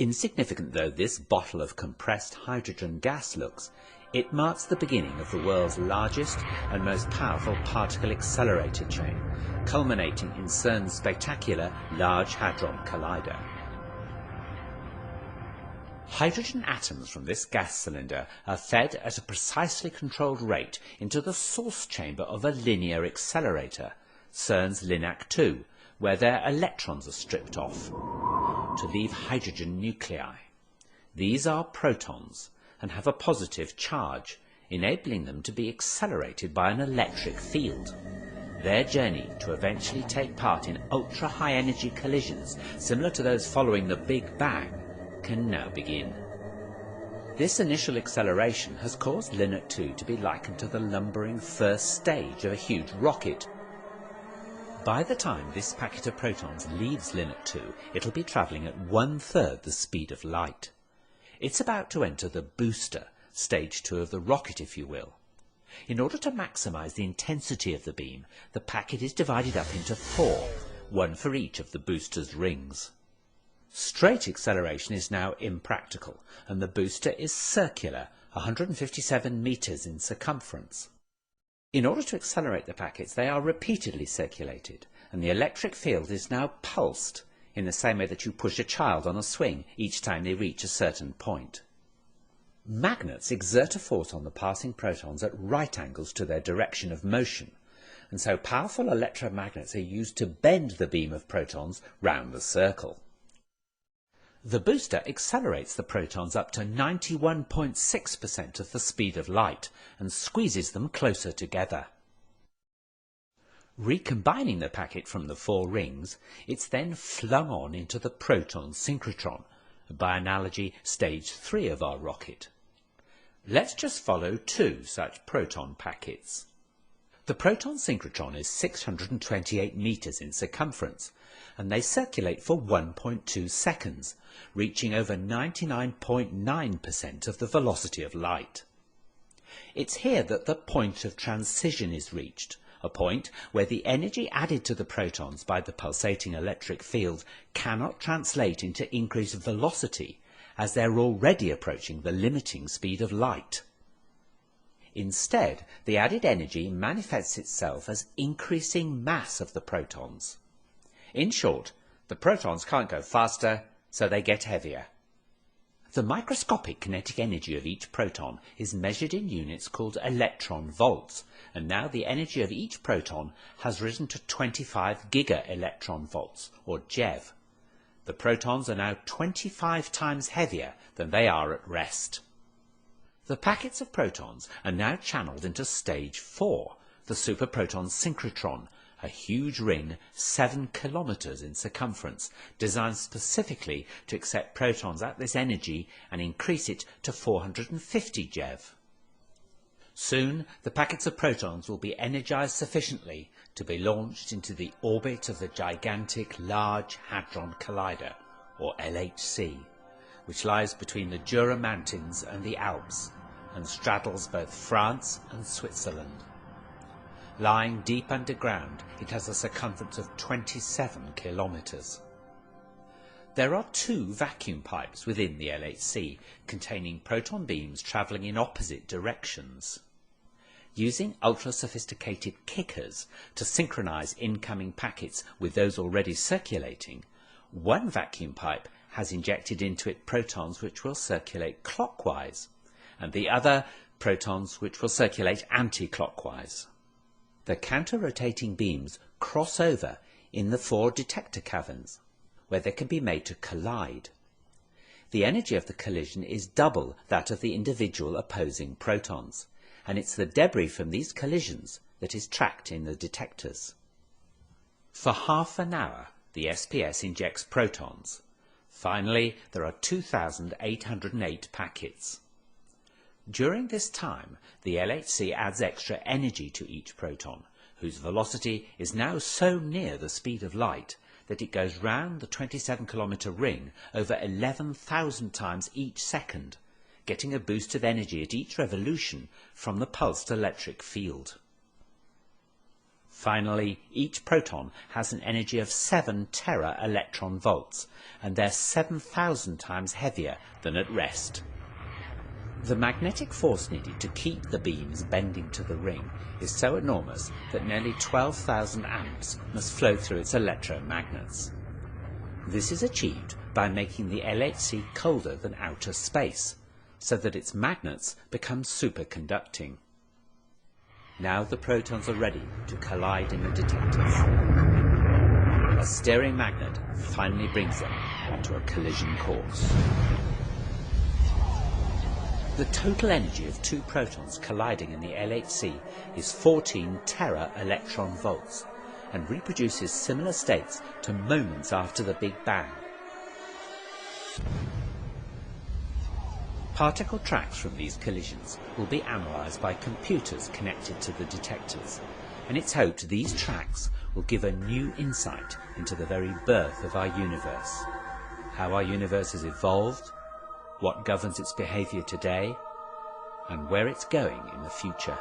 Insignificant though this bottle of compressed hydrogen gas looks, it marks the beginning of the world's largest and most powerful particle accelerator chain, culminating in CERN's spectacular Large Hadron Collider. Hydrogen atoms from this gas cylinder are fed at a precisely controlled rate into the source chamber of a linear accelerator, CERN's LINAC-2, where their electrons are stripped off to leave hydrogen nuclei. These are protons and have a positive charge, enabling them to be accelerated by an electric field. Their journey to eventually take part in ultra-high energy collisions similar to those following the Big Bang can now begin. This initial acceleration has caused LINAC-2 to be likened to the lumbering first stage of a huge rocket. By the time this packet of protons leaves LINAC-2, it'll be travelling at 1/3 the speed of light. It's about to enter the booster, stage 2 of the rocket if you will. In order to maximise the intensity of the beam, the packet is divided up into 4, one for each of the booster's rings. Straight acceleration is now impractical, and the booster is circular, 157 metres in circumference. In order to accelerate the packets, they are repeatedly circulated, and the electric field is now pulsed, in the same way that you push a child on a swing each time they reach a certain point. Magnets exert a force on the passing protons at right angles to their direction of motion, and so powerful electromagnets are used to bend the beam of protons round the circle. The booster accelerates the protons up to 91.6% of the speed of light and squeezes them closer together. Recombining the packet from the 4 rings, it's then flung on into the proton synchrotron, by analogy stage 3 of our rocket. Let's just follow 2 such proton packets. The proton synchrotron is 628 metres in circumference, and they circulate for 1.2 seconds, reaching over 99.9% of the velocity of light. It's here that the point of transition is reached, a point where the energy added to the protons by the pulsating electric field cannot translate into increased velocity, as they're already approaching the limiting speed of light. Instead, the added energy manifests itself as increasing mass of the protons. In short, the protons can't go faster, so they get heavier. The microscopic kinetic energy of each proton is measured in units called electron volts, and now the energy of each proton has risen to 25 giga-electron volts, or GeV. The protons are now 25 times heavier than they are at rest. The packets of protons are now channeled into stage 4, the superproton synchrotron, a huge ring 7 kilometres in circumference, designed specifically to accept protons at this energy and increase it to 450 GeV. Soon the packets of protons will be energised sufficiently to be launched into the orbit of the gigantic Large Hadron Collider, or LHC, which lies between the Jura Mountains and the Alps, and straddles both France and Switzerland. Lying deep underground, it has a circumference of 27 kilometres. There are 2 vacuum pipes within the LHC containing proton beams travelling in opposite directions. Using ultra-sophisticated kickers to synchronise incoming packets with those already circulating, one vacuum pipe has injected into it protons which will circulate clockwise, and the other protons which will circulate anti-clockwise. The counter-rotating beams cross over in the 4 detector caverns, where they can be made to collide. The energy of the collision is double that of the individual opposing protons, and it's the debris from these collisions that is tracked in the detectors. For half an hour, the SPS injects protons. Finally, there are 2,808 packets. During this time, the LHC adds extra energy to each proton, whose velocity is now so near the speed of light that it goes round the 27-kilometre ring over 11,000 times each second, getting a boost of energy at each revolution from the pulsed electric field. Finally, each proton has an energy of 7 tera-electron volts, and they're 7,000 times heavier than at rest. The magnetic force needed to keep the beams bending to the ring is so enormous that nearly 12,000 amps must flow through its electromagnets. This is achieved by making the LHC colder than outer space, so that its magnets become superconducting. Now the protons are ready to collide in the detectors. A steering magnet finally brings them onto a collision course. The total energy of 2 protons colliding in the LHC is 14 tera-electron volts and reproduces similar states to moments after the Big Bang. Particle tracks from these collisions will be analysed by computers connected to the detectors, and it's hoped these tracks will give a new insight into the very birth of our universe, how our universe has evolved, what governs its behaviour today, and where it's going in the future.